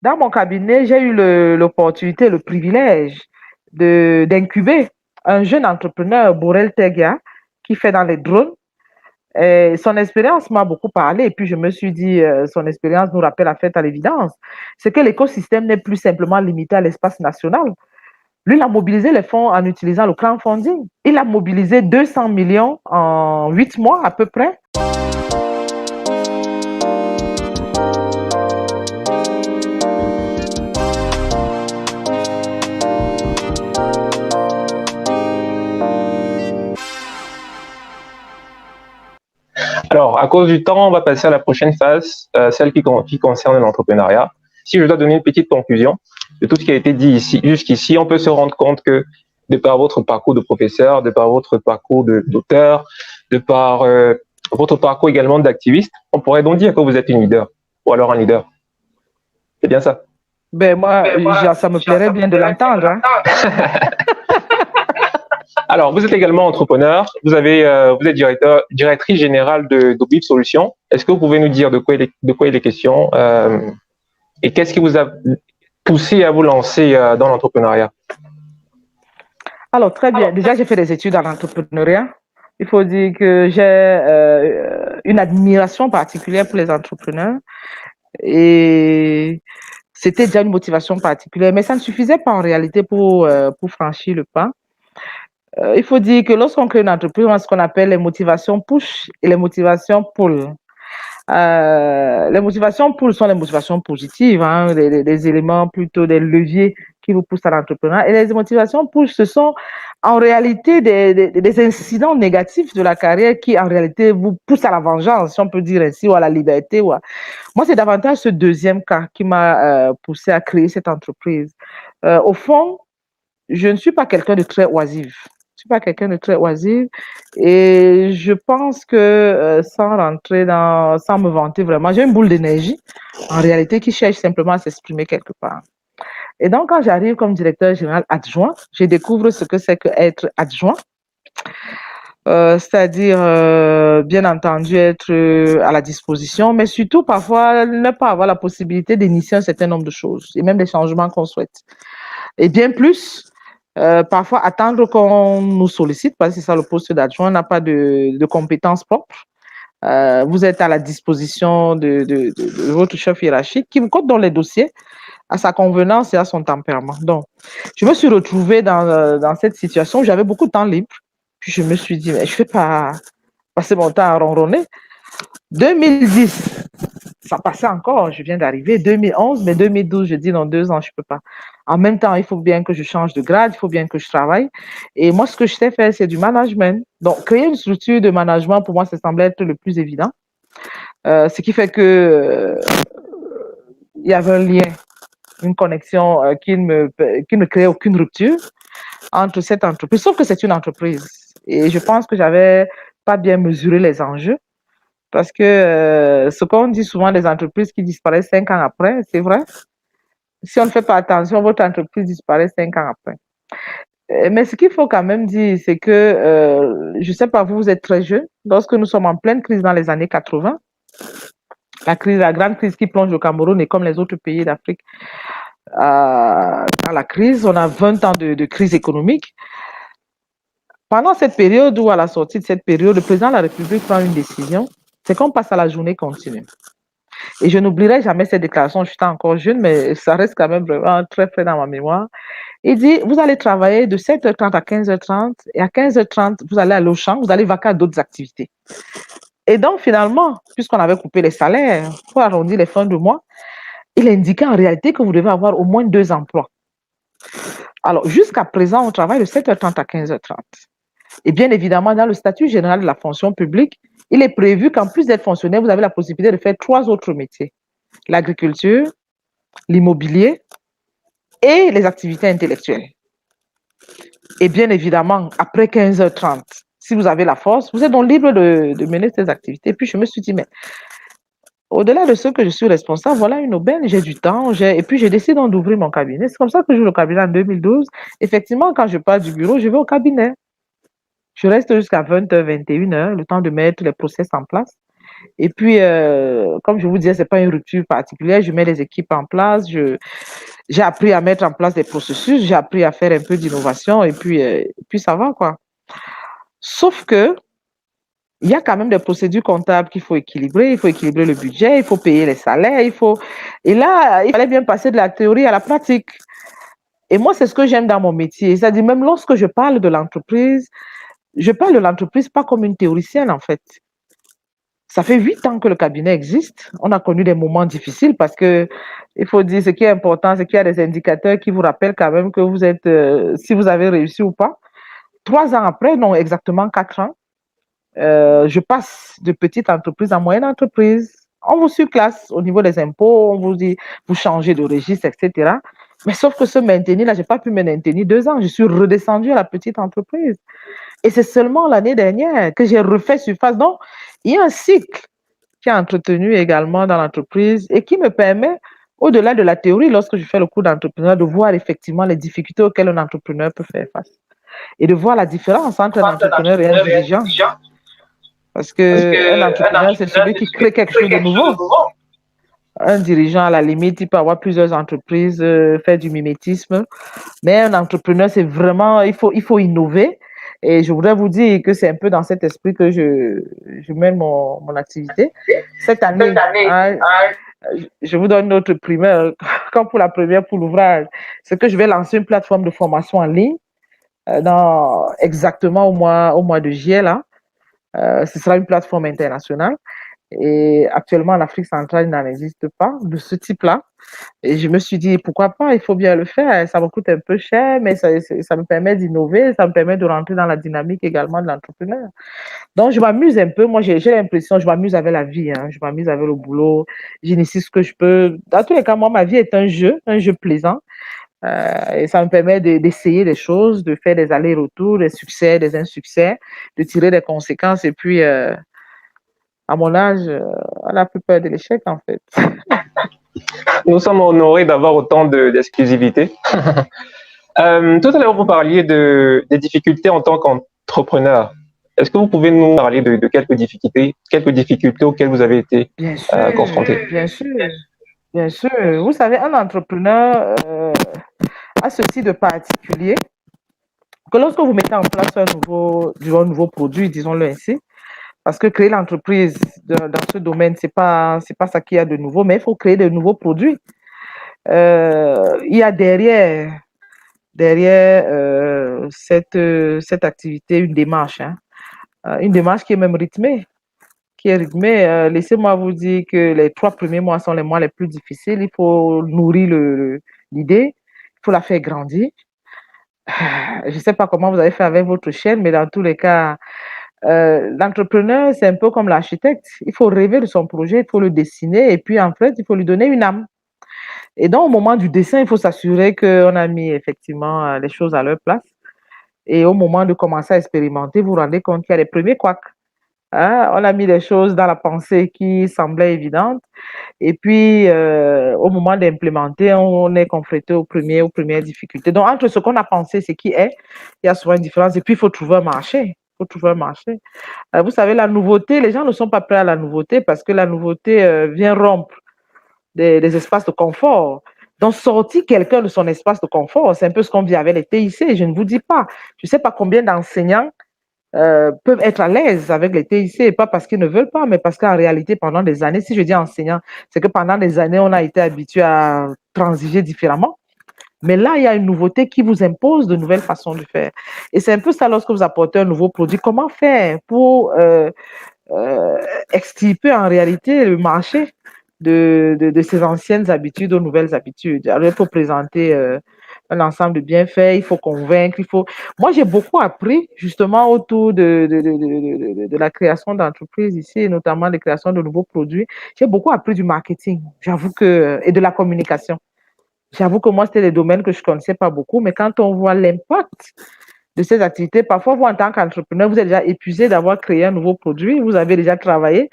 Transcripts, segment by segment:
Dans mon cabinet, j'ai eu l'opportunité, le privilège d'incuber un jeune entrepreneur, Borel Tegia, qui fait dans les drones. Et son expérience m'a beaucoup parlé et puis je me suis dit, son expérience nous rappelle la fête à l'évidence. C'est que l'écosystème n'est plus simplement limité à l'espace national. Lui, il a mobilisé les fonds en utilisant le crowdfunding. Il a mobilisé 200 millions en 8 mois à peu près. Alors, à cause du temps, on va passer à la prochaine phase, celle qui concerne l'entrepreneuriat. Si je dois donner une petite conclusion de tout ce qui a été dit ici, jusqu'ici, on peut se rendre compte que de par votre parcours de professeur, de par votre parcours d'auteur, de par votre parcours également d'activiste, on pourrait donc dire que vous êtes une leader, ou alors un leader. C'est bien ça? Ben moi, ça me plairait bien de l'entendre. Hein. Alors, vous êtes également entrepreneur, vous êtes directrice générale d'Obib Solutions. Est-ce que vous pouvez nous dire de quoi il est question et qu'est-ce qui vous a poussé à vous lancer dans l'entrepreneuriat? Alors, très bien. Déjà, j'ai fait des études en entrepreneuriat. Il faut dire que j'ai une admiration particulière pour les entrepreneurs et c'était déjà une motivation particulière, mais ça ne suffisait pas en réalité pour franchir le pas. Il faut dire que lorsqu'on crée une entreprise, on a ce qu'on appelle les motivations push et les motivations pull. Les motivations pull sont les motivations positives, hein, les éléments plutôt des leviers qui vous poussent à l'entrepreneuriat. Et les motivations push, ce sont en réalité des incidents négatifs de la carrière qui en réalité vous poussent à la vengeance, si on peut dire ainsi, ou à la liberté. Moi, c'est davantage ce deuxième cas qui m'a poussé à créer cette entreprise. Au fond, je ne suis pas quelqu'un de très oisif. Je suis pas quelqu'un de très oisif et je pense que sans me vanter vraiment, j'ai une boule d'énergie en réalité qui cherche simplement à s'exprimer quelque part. Et donc, quand j'arrive comme directeur général adjoint, je découvre ce que c'est qu'être adjoint. C'est-à-dire, bien entendu, être à la disposition, mais surtout parfois ne pas avoir la possibilité d'initier un certain nombre de choses et même des changements qu'on souhaite. Et bien plus, parfois attendre qu'on nous sollicite, parce que c'est ça le poste d'adjoint, on n'a pas de compétences propres. Vous êtes à la disposition de votre chef hiérarchique qui vous compte dans les dossiers à sa convenance et à son tempérament. Donc, je me suis retrouvée dans cette situation où j'avais beaucoup de temps libre. Puis je me suis dit, mais je ne vais pas passer mon temps à ronronner. 2010, ça passait encore, je viens d'arriver. 2011, mais 2012, je dis dans 2 ans, je ne peux pas. En même temps, il faut bien que je change de grade, il faut bien que je travaille. Et moi, ce que je sais faire, c'est du management. Donc, créer une structure de management, pour moi, ça semblait être le plus évident. Ce qui fait que il y avait un lien, une connexion qui ne créait aucune rupture entre cette entreprise, sauf que c'est une entreprise. Et je pense que j'avais pas bien mesuré les enjeux. Parce que ce qu'on dit souvent des entreprises qui disparaissent 5 ans après, c'est vrai. Si on ne fait pas attention, votre entreprise disparaît 5 ans après. Mais ce qu'il faut quand même dire, c'est que, je ne sais pas, vous êtes très jeune. Lorsque nous sommes en pleine crise dans les années 80, la grande crise qui plonge le Cameroun et comme les autres pays d'Afrique dans la crise, on a 20 ans de crise économique. Pendant cette période ou à la sortie de cette période, le président de la République prend une décision, c'est qu'on passe à la journée continue. Et je n'oublierai jamais cette déclaration, je suis encore jeune, mais ça reste quand même vraiment très frais dans ma mémoire. Il dit, vous allez travailler de 7h30 à 15h30 et à 15h30, vous allez aller au champ, vous allez vaquer à d'autres activités. Et donc, finalement, puisqu'on avait coupé les salaires pour arrondir les fins de mois, il indiquait en réalité que vous devez avoir au moins 2 emplois. Alors, jusqu'à présent, on travaille de 7h30 à 15h30. Et bien évidemment, dans le statut général de la fonction publique, il est prévu qu'en plus d'être fonctionnaire, vous avez la possibilité de faire 3 autres métiers. L'agriculture, l'immobilier et les activités intellectuelles. Et bien évidemment, après 15h30, si vous avez la force, vous êtes donc libre de mener ces activités. Puis je me suis dit, mais au-delà de ce que je suis responsable, voilà une aubaine, j'ai du temps, et puis j'ai décidé d'ouvrir mon cabinet. C'est comme ça que j'ouvre le cabinet en 2012. Effectivement, quand je pars du bureau, je vais au cabinet. Je reste jusqu'à 20h, 21h, le temps de mettre les process en place. Et puis, comme je vous disais, c'est pas une rupture particulière. Je mets les équipes en place. J'ai appris à mettre en place des processus. J'ai appris à faire un peu d'innovation. Et puis ça va, quoi. Sauf que, il y a quand même des procédures comptables qu'il faut équilibrer. Il faut équilibrer le budget. Il faut payer les salaires. Et là, il fallait bien passer de la théorie à la pratique. Et moi, c'est ce que j'aime dans mon métier. C'est-à-dire, même lorsque je parle de l'entreprise pas comme une théoricienne, en fait. Ça fait 8 ans que le cabinet existe. On a connu des moments difficiles parce que il faut dire ce qui est important, c'est qu'il y a des indicateurs qui vous rappellent quand même que vous êtes, si vous avez réussi ou pas. 3 ans après, non, exactement 4 ans, je passe de petite entreprise à moyenne entreprise. On vous surclasse au niveau des impôts, on vous dit, vous changez de registre, etc. Mais sauf que ce maintenir, là, j'ai pas pu me maintenir 2 ans. Je suis redescendue à la petite entreprise. Et c'est seulement l'année dernière que j'ai refait surface. Donc, il y a un cycle qui est entretenu également dans l'entreprise et qui me permet, au-delà de la théorie, lorsque je fais le cours d'entrepreneur, de voir effectivement les difficultés auxquelles un entrepreneur peut faire face et de voir la différence entre un entrepreneur et un dirigeant. Parce qu'un entrepreneur, c'est celui qui crée quelque chose de nouveau. Un dirigeant, à la limite, il peut avoir plusieurs entreprises, faire du mimétisme. Mais un entrepreneur, c'est vraiment, il faut innover. Et je voudrais vous dire que c'est un peu dans cet esprit que je mène mon activité. Cette année, hein, je vous donne notre primeur, comme pour la première pour l'ouvrage, c'est que je vais lancer une plateforme de formation en ligne exactement au mois de juillet, là. Ce sera une plateforme internationale. Et actuellement, en Afrique centrale, il n'en existe pas de ce type-là. Et je me suis dit, pourquoi pas, il faut bien le faire. Ça me coûte un peu cher, mais ça me permet d'innover, ça me permet de rentrer dans la dynamique également de l'entrepreneur. Donc, je m'amuse un peu. Moi, j'ai l'impression, je m'amuse avec la vie, hein. Je m'amuse avec le boulot. J'initie ce que je peux. Dans tous les cas, moi, ma vie est un jeu plaisant. Et ça me permet d'essayer des choses, de faire des allers-retours, des succès, des insuccès, de tirer des conséquences. Et puis, à mon âge, on n'a plus peur de l'échec, en fait. Nous sommes honorés d'avoir autant d'exclusivité. Tout à l'heure, vous parliez des difficultés en tant qu'entrepreneur. Est-ce que vous pouvez nous parler de quelques difficultés auxquelles vous avez été Bien sûr, confronté? bien sûr, bien sûr. Vous savez, un entrepreneur a ceci de particulier que lorsque vous mettez en place un nouveau produit, disons-le ainsi, parce que créer l'entreprise dans ce domaine, c'est pas ça qu'il y a de nouveau, mais il faut créer de nouveaux produits. Il y a derrière cette activité une démarche, hein. Une démarche qui est même rythmée, laissez-moi vous dire que les 3 premiers mois sont les mois les plus difficiles. Il faut nourrir l'idée, il faut la faire grandir. Je ne sais pas comment vous avez fait avec votre chaîne, mais dans tous les cas, l'entrepreneur, c'est un peu comme l'architecte. Il faut rêver de son projet, il faut le dessiner et puis en fait, il faut lui donner une âme. Et donc, au moment du dessin, il faut s'assurer qu'on a mis effectivement les choses à leur place. Et au moment de commencer à expérimenter, vous vous rendez compte qu'il y a les premiers couacs. Hein. On a mis des choses dans la pensée qui semblaient évidentes. Et puis, au moment d'implémenter, on est confronté aux premières difficultés. Donc, entre ce qu'on a pensé et ce qui est, il y a souvent une différence. Et puis, il faut trouver un marché. Il faut trouver un marché. Vous savez, la nouveauté, les gens ne sont pas prêts à la nouveauté parce que la nouveauté vient rompre des espaces de confort. Donc, sortir quelqu'un de son espace de confort, c'est un peu ce qu'on vit avec les TIC. Je ne vous dis pas. Je ne sais pas combien d'enseignants peuvent être à l'aise avec les TIC, pas parce qu'ils ne veulent pas, mais parce qu'en réalité, pendant des années, si je dis enseignant, c'est que pendant des années, on a été habitué à transiger différemment. Mais là, il y a une nouveauté qui vous impose de nouvelles façons de faire. Et c'est un peu ça lorsque vous apportez un nouveau produit. Comment faire pour extirper en réalité le marché de ces anciennes habitudes aux nouvelles habitudes? Alors, il faut présenter un ensemble de bienfaits, il faut convaincre, Moi, j'ai beaucoup appris justement autour de la création d'entreprises ici, et notamment de la création de nouveaux produits. J'ai beaucoup appris du marketing, j'avoue et de la communication. J'avoue que moi, c'était des domaines que je ne connaissais pas beaucoup, mais quand on voit l'impact de ces activités, parfois, vous, en tant qu'entrepreneur, vous êtes déjà épuisé d'avoir créé un nouveau produit, vous avez déjà travaillé,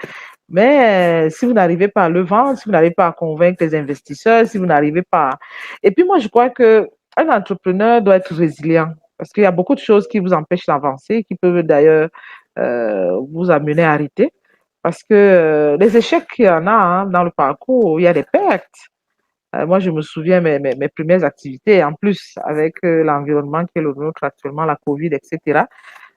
mais si vous n'arrivez pas à le vendre, si vous n'arrivez pas à convaincre les investisseurs, si vous n'arrivez pas... Et puis moi, je crois qu'un entrepreneur doit être résilient parce qu'il y a beaucoup de choses qui vous empêchent d'avancer, qui peuvent d'ailleurs vous amener à arrêter Parce que les échecs qu'il y en a dans le parcours, il y a des pertes. Moi, je me souviens mes premières activités, en plus avec l'environnement qui est le nôtre actuellement, la Covid, etc.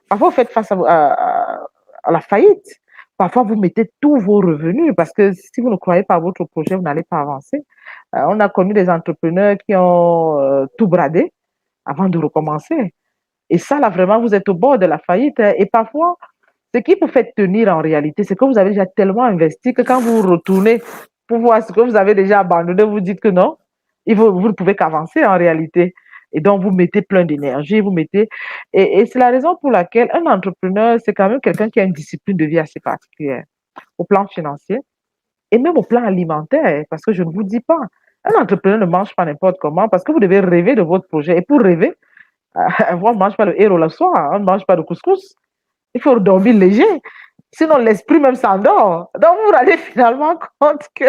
Parfois, vous faites face à la faillite. Parfois, vous mettez tous vos revenus parce que si vous ne croyez pas à votre projet, vous n'allez pas avancer. On a connu des entrepreneurs qui ont tout bradé avant de recommencer. Et ça, là, vraiment, vous êtes au bord de la faillite. Et parfois, ce qui vous fait tenir en réalité, c'est que vous avez déjà tellement investi que quand vous retournez pour voir ce que vous avez déjà abandonné, vous dites que non, vous ne pouvez qu'avancer en réalité. Et donc, vous mettez plein d'énergie, vous mettez. Et c'est la raison pour laquelle un entrepreneur, c'est quand même quelqu'un qui a une discipline de vie assez particulière, au plan financier et même au plan alimentaire, parce que je ne vous dis pas, un entrepreneur ne mange pas n'importe comment, parce que vous devez rêver de votre projet. Et pour rêver, on ne mange pas le héros le soir, on ne mange pas de couscous. Il faut dormir léger. Sinon, l'esprit même s'endort. Donc, vous vous rendez finalement compte que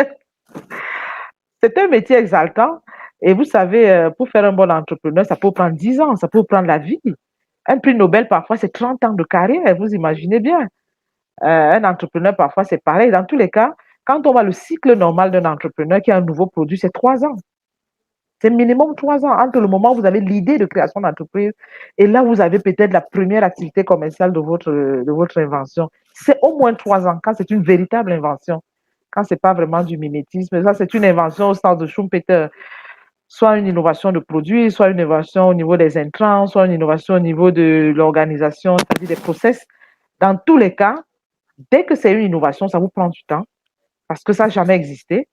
c'est un métier exaltant. Et vous savez, pour faire un bon entrepreneur, ça peut prendre 10 ans, ça peut prendre la vie. Un prix Nobel, parfois, c'est 30 ans de carrière, vous imaginez bien. Un entrepreneur, parfois, c'est pareil. Dans tous les cas, quand on voit le cycle normal d'un entrepreneur qui a un nouveau produit, c'est 3 ans. C'est minimum 3 ans entre le moment où vous avez l'idée de création d'entreprise et là, vous avez peut-être la première activité commerciale de votre invention. C'est au moins 3 ans quand c'est une véritable invention. Quand ce n'est pas vraiment du mimétisme, ça, c'est une invention au sens de Schumpeter. Soit une innovation de produit, soit une innovation au niveau des intrants, soit une innovation au niveau de l'organisation, c'est-à-dire des process. Dans tous les cas, dès que c'est une innovation, ça vous prend du temps parce que ça n'a jamais existé.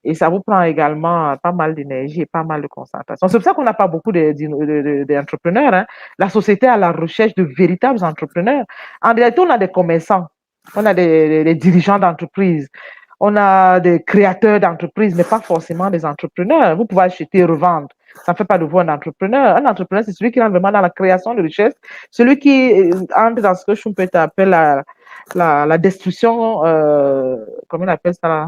Et ça vous prend également pas mal d'énergie et pas mal de concentration. C'est pour ça qu'on n'a pas beaucoup d'entrepreneurs. Hein. La société est à la recherche de véritables entrepreneurs. En réalité, on a des commerçants, on a des dirigeants d'entreprise, on a des créateurs d'entreprises, mais pas forcément des entrepreneurs. Vous pouvez acheter et revendre. Ça ne fait pas de vous un entrepreneur. Un entrepreneur, c'est celui qui entre vraiment dans la création de richesse, celui qui entre dans ce que Schumpeter appelle la destruction, comment on appelle ça là?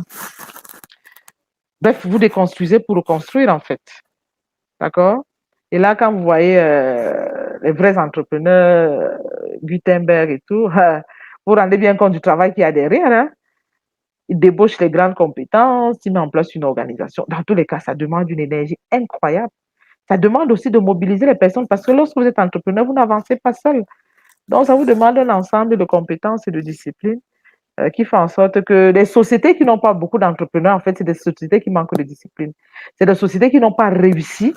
Bref, vous déconstruisez pour reconstruire, en fait. D'accord? Et là, quand vous voyez les vrais entrepreneurs, Gutenberg et tout, vous vous rendez bien compte du travail qu'il y a derrière. Hein? Ils débauchent les grandes compétences, ils mettent en place une organisation. Dans tous les cas, ça demande une énergie incroyable. Ça demande aussi de mobiliser les personnes parce que lorsque vous êtes entrepreneur, vous n'avancez pas seul. Donc, ça vous demande un ensemble de compétences et de disciplines qui fait en sorte que les sociétés qui n'ont pas beaucoup d'entrepreneurs, en fait, c'est des sociétés qui manquent de discipline. C'est des sociétés qui n'ont pas réussi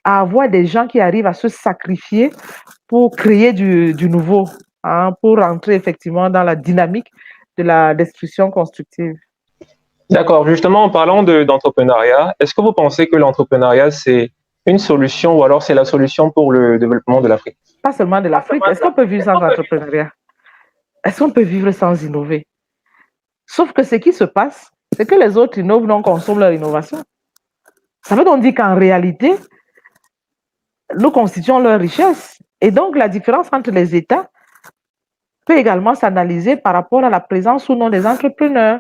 à avoir des gens qui arrivent à se sacrifier pour créer du nouveau, hein, pour rentrer effectivement dans la dynamique de la destruction constructive. D'accord. Justement, en parlant d'entrepreneuriat, est-ce que vous pensez que l'entrepreneuriat, c'est une solution ou alors c'est la solution pour le développement de l'Afrique? Pas seulement de l'Afrique. Est-ce qu'on peut vivre sans entrepreneuriat? Est-ce qu'on peut vivre sans innover? Sauf que ce qui se passe, c'est que les autres innovent, non consomment leur innovation. Ça veut donc dire qu'en réalité, nous constituons leur richesse. Et donc, la différence entre les États peut également s'analyser par rapport à la présence ou non des entrepreneurs.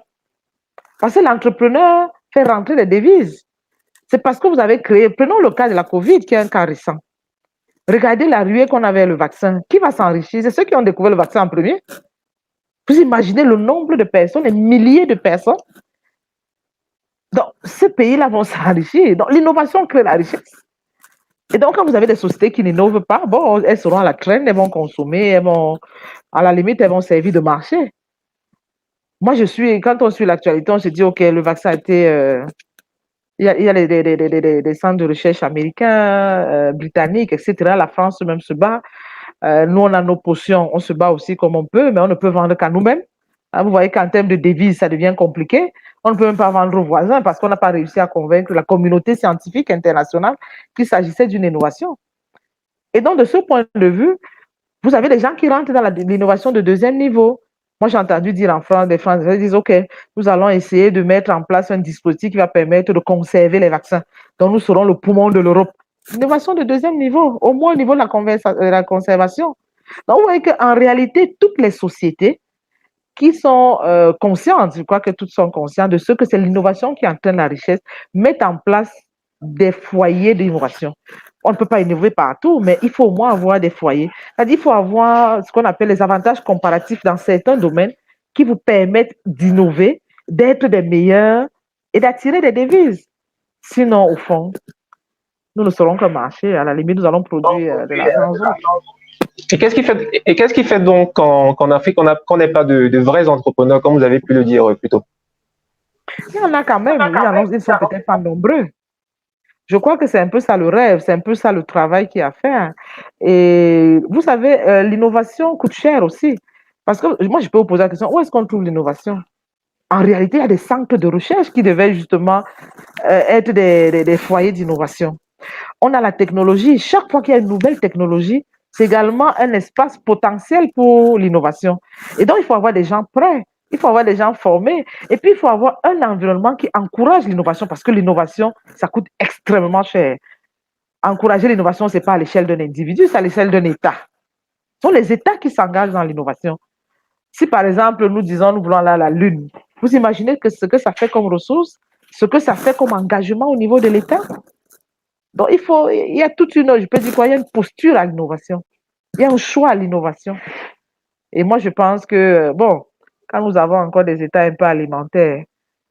Parce que l'entrepreneur fait rentrer des devises. C'est parce que vous avez créé, prenons le cas de la Covid, qui est un cas récent. Regardez la ruée qu'on avait le vaccin. Qui va s'enrichir? C'est ceux qui ont découvert le vaccin en premier. Vous imaginez le nombre de personnes, les milliers de personnes. Donc, ces pays-là vont s'enrichir. Donc, l'innovation crée la richesse. Et donc, quand vous avez des sociétés qui n'innovent pas, bon, elles seront à la traîne, elles vont consommer, elles vont, à la limite, elles vont servir de marché. Moi, quand on suit l'actualité, on se dit, OK, le vaccin a été. Il y a des centres de recherche américains, britanniques, etc. La France même se bat. Nous, on a nos potions, on se bat aussi comme on peut, mais on ne peut vendre qu'à nous-mêmes. Hein, vous voyez qu'en termes de devises, ça devient compliqué. On ne peut même pas vendre aux voisins parce qu'on n'a pas réussi à convaincre la communauté scientifique internationale qu'il s'agissait d'une innovation. Et donc, de ce point de vue, vous avez des gens qui rentrent dans l'innovation de deuxième niveau. Moi, j'ai entendu dire en France, des Français disent, OK, nous allons essayer de mettre en place un dispositif qui va permettre de conserver les vaccins. Donc, nous serons le poumon de l'Europe. Innovation de deuxième niveau, au moins au niveau de la conservation. Donc, vous voyez qu'en réalité, toutes les sociétés qui sont conscientes, je crois que toutes sont conscientes de ce que c'est l'innovation qui entraîne la richesse, mettent en place des foyers d'innovation. On ne peut pas innover partout, mais il faut au moins avoir des foyers. C'est-à-dire qu'il faut avoir ce qu'on appelle les avantages comparatifs dans certains domaines qui vous permettent d'innover, d'être des meilleurs et d'attirer des devises. Sinon, au fond, nous ne serons que marché. À la limite, nous allons produire de l'argent aux autres. Et qu'est-ce qui fait donc qu'en Afrique, qu'on n'ait pas de vrais entrepreneurs, comme vous avez pu le dire plus tôt? Il y en a quand même. Ils sont peut-être pas nombreux. Je crois que c'est un peu ça le rêve, c'est un peu ça le travail qu'il y a à faire. Et vous savez, l'innovation coûte cher aussi. Parce que moi, je peux vous poser la question, où est-ce qu'on trouve l'innovation? En réalité, il y a des centres de recherche qui devaient justement être des foyers d'innovation. On a la technologie. Chaque fois qu'il y a une nouvelle technologie, c'est également un espace potentiel pour l'innovation. Et donc, il faut avoir des gens prêts, il faut avoir des gens formés, et puis il faut avoir un environnement qui encourage l'innovation, parce que l'innovation, ça coûte extrêmement cher. Encourager l'innovation, ce n'est pas à l'échelle d'un individu, c'est à l'échelle d'un État. Ce sont les États qui s'engagent dans l'innovation. Si par exemple, nous disons, nous voulons aller à la Lune, vous imaginez que ce que ça fait comme ressources, ce que ça fait comme engagement au niveau de l'État? Donc, il y a toute une, je peux dire quoi, il y a une posture à l'innovation. Il y a un choix à l'innovation. Et moi, je pense que, bon, quand nous avons encore des États un peu alimentaires,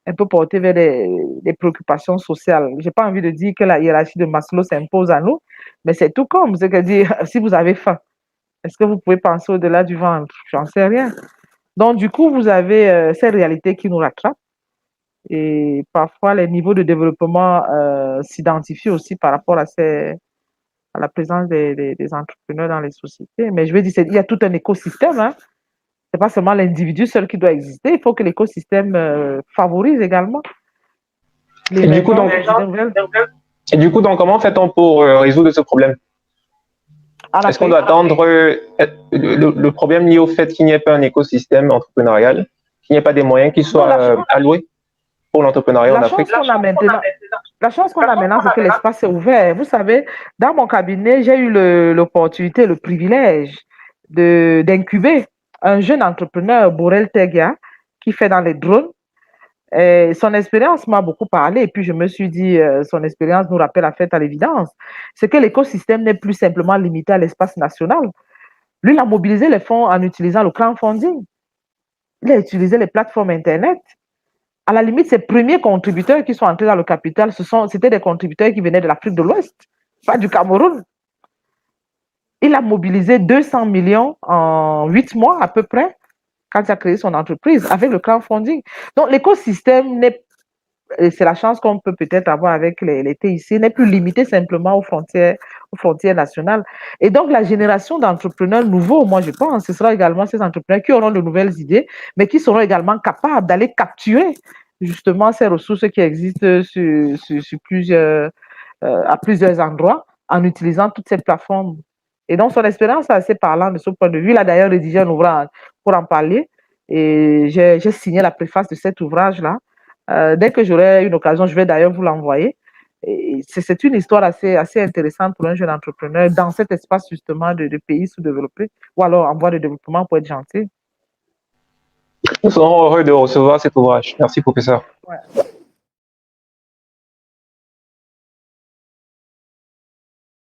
un peu portés vers des préoccupations sociales, je n'ai pas envie de dire que la hiérarchie de Maslow s'impose à nous, mais c'est tout comme, c'est-à-dire, si vous avez faim, est-ce que vous pouvez penser au-delà du ventre? J'en sais rien. Donc, du coup, vous avez ces réalités qui nous rattrapent. Et parfois, les niveaux de développement s'identifient aussi par rapport à la présence des entrepreneurs dans les sociétés. Mais je veux dire, il y a tout un écosystème. Hein. Ce n'est pas seulement l'individu seul qui doit exister. Il faut que l'écosystème favorise également Et du coup, donc, comment fait-on pour résoudre ce problème? Est-ce qu'on doit attendre le problème lié au fait qu'il n'y ait pas un écosystème entrepreneurial, qu'il n'y ait pas des moyens qui soient alloués pour l'entrepreneuriat en Afrique? La chance qu'on a maintenant, c'est que l'espace est ouvert. Vous savez, dans mon cabinet, j'ai eu l'opportunité, le privilège d'incuber un jeune entrepreneur, Borel Tegia, qui fait dans les drones. Et son expérience m'a beaucoup parlé. Et puis, je me suis dit, son expérience nous rappelle la fête à l'évidence. C'est que l'écosystème n'est plus simplement limité à l'espace national. Lui, il a mobilisé les fonds en utilisant le crowdfunding. Il a utilisé les plateformes Internet. À la limite, ses premiers contributeurs qui sont entrés dans le capital, c'était des contributeurs qui venaient de l'Afrique de l'Ouest, pas du Cameroun. Il a mobilisé 200 millions en 8 mois à peu près quand il a créé son entreprise avec le crowdfunding. Donc, l'écosystème c'est la chance qu'on peut peut-être avoir avec les TIC, n'est plus limité simplement aux frontières nationales. Et donc, la génération d'entrepreneurs nouveaux, moi, je pense, ce sera également ces entrepreneurs qui auront de nouvelles idées, mais qui seront également capables d'aller capturer justement ces ressources qui existent à plusieurs endroits en utilisant toutes ces plateformes. Et donc, son expérience est assez parlante de ce point de vue. Il a d'ailleurs rédigé un ouvrage pour en parler. Et j'ai signé la préface de cet ouvrage-là. Dès que j'aurai une occasion, je vais d'ailleurs vous l'envoyer. C'est une histoire assez intéressante pour un jeune entrepreneur dans cet espace justement de pays sous-développés ou alors en voie de développement pour être gentil. Nous serons heureux de recevoir cet ouvrage. Merci, professeur. Ouais.